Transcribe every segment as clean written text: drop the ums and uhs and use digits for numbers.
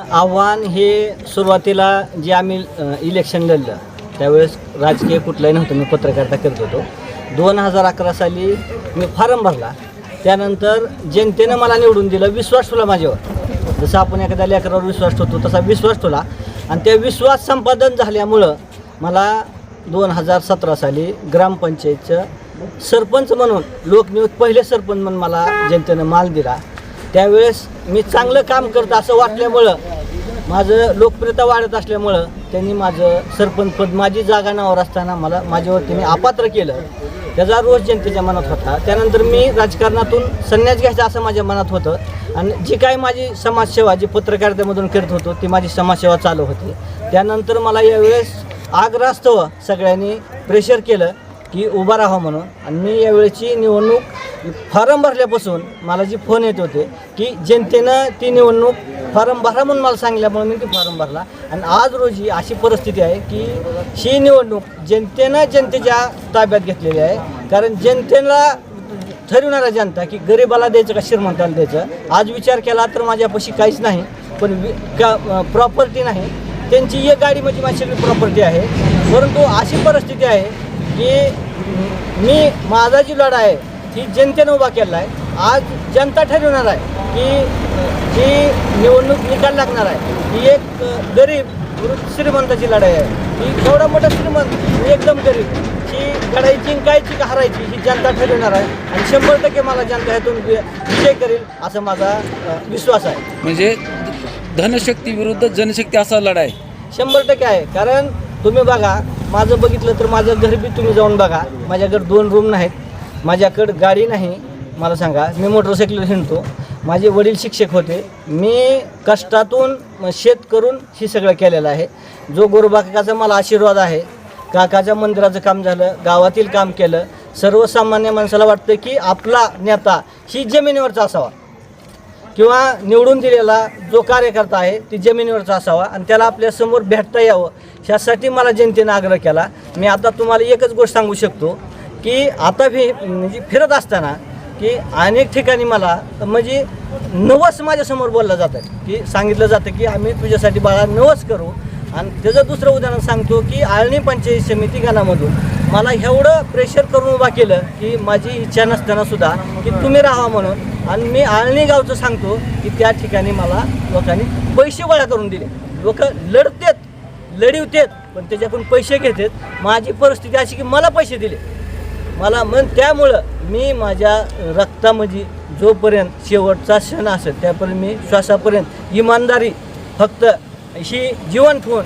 आव्हान हे सुरुवातीला जे आम्ही इलेक्शन लढलं त्यावेळेस राजकीय कुठलाही नव्हतं, मी पत्रकारिता करत होतो. 2011 साली मी फॉर्म भरला. त्यानंतर जनतेनं मला निवडून दिलं, विश्वास ठेवला माझ्यावर. जसं आपण एखाद्या लेकरावर विश्वास ठेवतो तसा विश्वास ठेवला आणि त्या विश्वास संपादन झाल्यामुळं मला 2017 साली ग्रामपंचायतचं सरपंच म्हणून लोकनियुक्त पहिले सरपंच म्हणून मला जनतेनं मान दिला. त्यावेळेस मी चांगलं काम करतं असं वाटल्यामुळं, माझं लोकप्रियता वाढत असल्यामुळं त्यांनी माझं सरपंचपद माझी जागा नावावर असताना माझ्यावर त्यांनी अपात्र केलं. त्याचा रोष जनतेच्या मनात होता. त्यानंतर मी राजकारणातून संन्यास घ्यायचा असं माझ्या मनात होतं आणि जी काय माझी समाजसेवा जी पत्रकारितेमधून करत होतो ती माझी समाजसेवा चालू होती. त्यानंतर मला यावेळेस आग्रहास्तव सगळ्यांनी प्रेशर केलं की उभा राहा म्हणून. आणि मी यावेळेची निवडणूक फॉर्म भरल्यापासून मला जी फोन येत होते की जनतेनं ती निवडणूक फॉर्म भरा म्हणून मला सांगितल्यामुळे मी ती फॉर्म भरला. आणि आज रोजी अशी परिस्थिती आहे की ही निवडणूक जनतेच्या ताब्यात घेतलेली आहे. कारण जनतेला ठरवणारा जनता की गरिबाला द्यायचं का श्रीमंताला द्यायचं. आज विचार केला तर माझ्यापाशी काहीच नाही, पण प्रॉपर्टी नाही. त्यांची एक गाडी म्हणजे माझी सगळी प्रॉपर्टी आहे. परंतु अशी परिस्थिती आहे की माझा जी लढा आहे ही जनतेनं उभा केला आहे. आज जनता ठरवणार आहे की जी निवडणूक निकाल लागणार आहे ही एक गरीब श्रीमंताची लढाई आहे. ही एवढा मोठा श्रीमंत एकदम गरीब ही लढाई जिंकायची का हरायची ही जनता ठरवणार आहे. आणि 100% मला जनता ह्यातून विजय करेल असा माझा विश्वास आहे. म्हणजे धनशक्ती विरुद्ध जनशक्ती असा लढा आहे 100% आहे. कारण तुम्ही बघा, माझं बघितलं तर माझं घर बी तुम्ही जाऊन बघा. माझ्याकडे 2 रूम नाहीत, माझ्याकडं गाडी नाही. मला सांगा, मी मोटरसायकलवर हिंडतो. माझे वडील शिक्षक होते. मी कष्टातून शेत करून हे सगळं केलेलं आहे. जो गोरोबा काकाचा मला आशीर्वाद आहे. काकाच्या मंदिराचं काम झालं, गावातील काम केलं. सर्वसामान्य माणसाला वाटतं की आपला नेता ही जमिनीवरचा असावा किंवा निवडून दिलेला जो कार्यकर्ता आहे ती जमिनीवरचा असावा आणि त्याला आपल्यासमोर भेटता यावं. ह्यासाठी मला जनतेनं आग्रह केला. मी आता तुम्हाला एकच गोष्ट सांगू शकतो की आता म्हणजे फिरत असताना की अनेक ठिकाणी मला म्हणजे नवस माझ्यासमोर बोललं जातं की सांगितलं जातं की आम्ही तुझ्यासाठी बाळा नवस करू. आणि त्याचं दुसरं उदाहरण सांगतो की आळणी पंचायत समिती गाणामधून मला एवढं प्रेशर करून उभा केलं की माझी इच्छा नसताना सुद्धा की तुम्ही राहा म्हणून. आणि मी आळणी गावचं सांगतो की त्या ठिकाणी मला लोकांनी पैसे गोळा करून दिले. लोक लढवतात पण त्याच्याकडून पैसे घेतात. माझी परिस्थिती अशी की मला पैसे दिले मला त्यामुळं मी माझ्या रक्तामध्ये जोपर्यंत शेवटचा क्षण असेल त्यापर्यंत मी श्वासापर्यंत इमानदारी फक्त ही जीवन ठेवून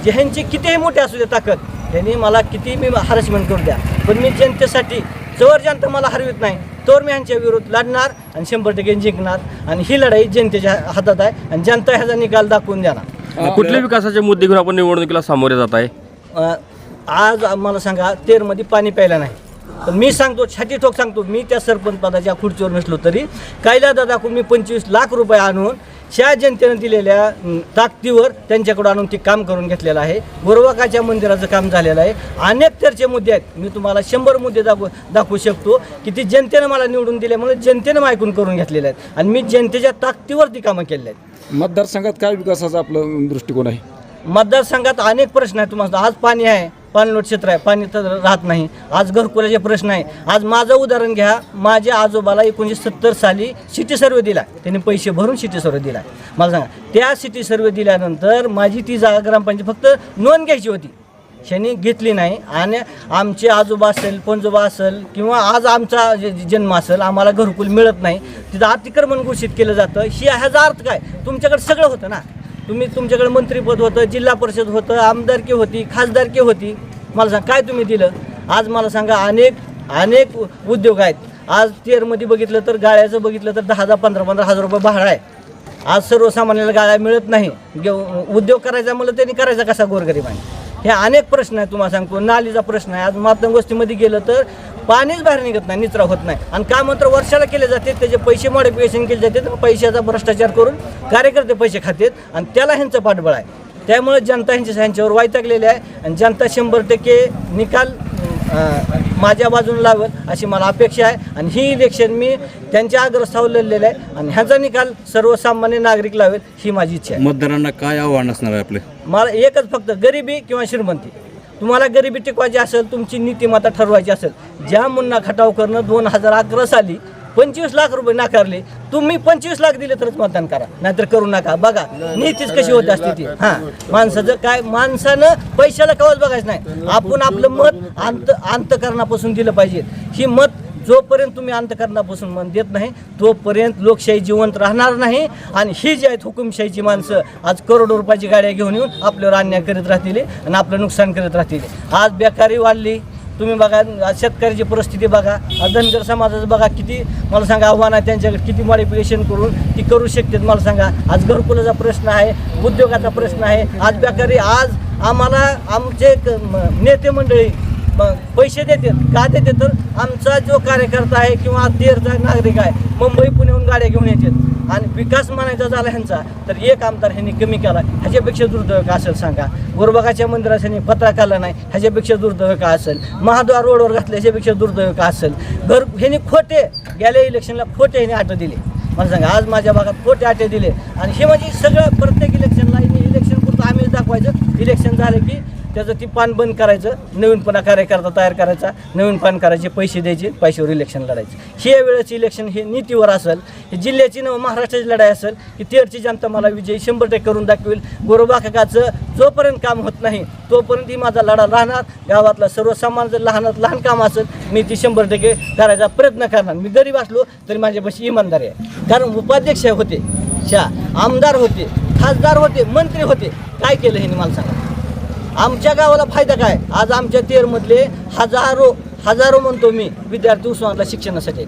ज्यांची कितीही मोठी असू दे ताकद त्यांनी मला किती मी हॅरेसमेंट करू द्या पण मी जनतेसाठी जोवर जनता मला हरवित नाही तोवर मी यांच्या विरोध लढणार आणि 100% जिंकणार. आणि ही लढाई जनतेच्या हातात आहे आणि जनता ह्याचा निकाल दाखवून देणार. कुठल्या विकासाचे मुद्दे घेऊन आपण निवडणुकीला सामोरे जात आहे? आज मला सांगा, तेरमध्ये पाणी प्यायला नाही. तर मी सांगतो, छाती ठोक सांगतो, मी त्या सरपंच पदाच्या खुर्चीवर नसलो तरी कायदा दाखवून मी 25 लाख रुपये आणून ह्या जनतेनं दिलेल्या ताकदीवर त्यांच्याकडून आणून ते काम करून घेतलेलं आहे. गोरवाकाच्या मंदिराचं काम झालेलं आहे. अनेक चर्चे मुद्दे आहेत. मी तुम्हाला 100 मुद्दे दाखवू शकतो की ती जनतेनं मला निवडून दिल्यामुळे जनतेनं ऐकून करून घेतलेले आहेत आणि मी जनतेच्या ताकदीवर ती कामं केलेली आहेत. मतदारसंघात काय विकासाचा आपलं दृष्टिकोन आहे? मतदारसंघात अनेक प्रश्न आहेत. तुम्हाला आज पाणी आहे, पाणलोट क्षेत्र आहे, पाणी तर राहत नाही. आज घरकुलाचे प्रश्न आहे. आज माझं उदाहरण घ्या, माझ्या आजोबाला 1970 साली सिटी सर्वे दिला. त्यांनी पैसे भरून सिटी सर्वे दिला. मला सांगा, त्या सिटी सर्वे दिल्यानंतर माझी ती जागा ग्रामपंचायत फक्त नोंद घ्यायची होती, त्यांनी घेतली नाही. आणि आमचे आजोबा असेल, पणजोबा असेल किंवा आज आमचा जन्म असेल, आम्हाला घरकुल मिळत नाही. तिथं अतिक्रमण घोषित केलं जातं. ह्याचा अर्थ काय? तुमच्याकडे सगळं होतं ना. तुमच्याकडे मंत्रीपद होतं, जिल्हा परिषद होतं, आमदारकी होती, खासदारकी होती. मला सांगा काय तुम्ही दिलं? आज मला सांगा, अनेक उद्योग आहेत. आज तेरमध्ये बघितलं तर गाळ्याचं बघितलं तर 10,000 15,000 हजार रुपये भाडं आहे. आज सर्वसामान्याला गाळ्या मिळत नाही. उद्योग करायचा म्हणलं त्यांनी करायचा कसा गोरगरिबाने? हे अनेक प्रश्न आहेत. तुम्हाला सांगतो, नालीचा प्रश्न आहे. आज मातंग वस्तीमध्ये गेलं तर पाणीच बाहेर निघत नाही, निचरा होत नाही. आणि काम मात्र वर्षाला केले जाते, त्याचे पैसे मॉडिफिकेशन केले जाते. पैशाचा भ्रष्टाचार करून कार्यकर्ते पैसे खातात आणि त्याला ह्यांचं पाठबळ आहे. त्यामुळे जनता ह्यांच्यावर वैतागलेली आहे आणि जनता 100% निकाल माझ्या बाजूने लावेल अशी मला अपेक्षा आहे. आणि ही इलेक्शन मी त्यांच्या आग्रस्थावर लढलेलं आहे आणि ह्याचा निकाल सर्वसामान्य नागरिक लावेल ही माझी इच्छा आहे. मतदारांना काय आव्हान असणार आहे आपले? मला एकच फक्त गरिबी किंवा श्रीमंती. तुम्हाला गरिबी टिकवायची असेल, तुमची नीतिमत्ता ठरवायची असेल, ज्या मुन्ना खटावकरनं 2011 साली 25 लाख रुपये नाकारले, तुम्ही 25 लाख दिले तरच मतदान करा, नाहीतर करू नका. बघा नीतीच कशी होत असते ती. हां, माणसाचं काय, माणसानं पैशाला कवच बघायचं नाही. आपण आपलं मत अंतकरणापासून दिलं पाहिजे. ही मत जोपर्यंत तुम्ही अंतकरणापासून मन देत नाही तोपर्यंत लोकशाही जिवंत राहणार नाही. आणि ही जी आहेत हुकुमशाहीची माणसं आज करोडो रुपयाची गाड्या घेऊन येऊन आपल्यावर अन्याय करीत राहतील आणि आपलं नुकसान करत राहतील. आज बेकारी वाढली, तुम्ही बघा आज शेतकऱ्याची परिस्थिती बघा, आज धनगर समाजाचं बघा किती मला सांगा आव्हान आहे त्यांच्याकडे, किती मॉडिफिकेशन करून ती करू शकतात मला सांगा. आज घरकुलाचा प्रश्न आहे, उद्योगाचा प्रश्न आहे. आज बेकारी, आज आम्हाला आमचे नेते मंडळी पैसे देतात का देते तर आमचा जो कार्यकर्ता आहे किंवा तेरचा नागरिक आहे मुंबई पुण्याहून गाड्या घेऊन येतात आणि विकास म्हणायचा झाला ह्यांचा तर एक आमदार ह्यांनी कमी केला, ह्याच्यापेक्षा दुर्दैव का असेल सांगा. गोरबागाच्या मंदिरात ह्यांनी पत्रा काढला नाही, ह्याच्यापेक्षा दुर्दैव का असेल. महाद्वार रोडवर घातलं, ह्याच्यापेक्षा दुर्दैव का असेल. ह्यांनी खोटे गेल्या इलेक्शनला खोटे ह्यांनी आटे दिले मला सांगा. आज माझ्या भागात खोटे आटे दिले आणि हे म्हणजे सगळं प्रत्येक इलेक्शनला इलेक्शन पुरतं आम्हीच दाखवायचं. इलेक्शन झालं की त्याचं ती पान बंद करायचं, नवीन पुन्हा कार्यकर्ता तयार करायचा, नवीन पान करायचे, पैसे द्यायचे, पैशावर इलेक्शन लढायचे. हे वेळेचं इलेक्शन हे नीतीवर असेल, ही जिल्ह्याची महाराष्ट्राची लढाई असेल की तेरची जनता मला विजयी 100% करून दाखवेल. गोरबाकाचं जोपर्यंत काम होत नाही तोपर्यंत ही माझा लढा राहणार. गावातला सर्वसामान्य लहानात लहान काम असेल मी ती 100% करायचा प्रयत्न करणार. मी गरीब असलो तरी माझ्यापाशी इमानदारी आहे. कारण उपाध्यक्ष होते, आमदार होते, खासदार होते, मंत्री होते, काय केलं हे मला सांगा. आमच्या गावाला फायदा काय? आज आमच्या तेरमधले हजारो म्हणतो मी विद्यार्थी उस्मानाबादला शिक्षणासाठी.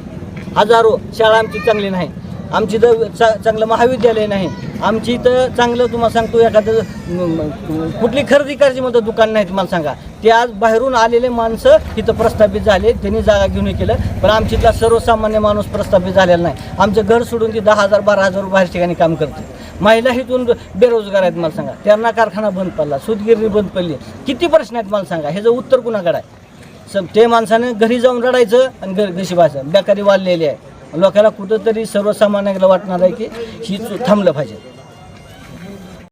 हजारो. शाळा आमची चांगली नाही, आमची इथं चांगलं महाविद्यालय नाही, आमची इथं चांगलं तुम्हाला सांगतो एखादं कुठली खरेदी करायची म्हणतो दुकान नाहीत मला सांगा. ते आज बाहेरून आलेले माणसं इथं प्रस्थापित झाले, त्यांनी जागा घेऊन केलं. पण आमच्या इथला सर्वसामान्य माणूस प्रस्थापित झालेला नाही. आमचं घर सोडून ती 10,000 12,000 बाहेर ठिकाणी काम करते. महिला इथून बेरोजगार आहेत मला सांगा. त्यांना कारखाना बंद पडला, सूतगिरणी बंद पडली, किती प्रश्न आहेत मला सांगा. ह्याचं उत्तर कुणाकडे आहे? ते माणसाने घरी जाऊन रडायचं आणि घरी बसायचं. बेकारी वाढलेली आहे. लोकांना कुठंतरी सर्वसामान्याला वाटणार आहे की ही थांबलं पाहिजे.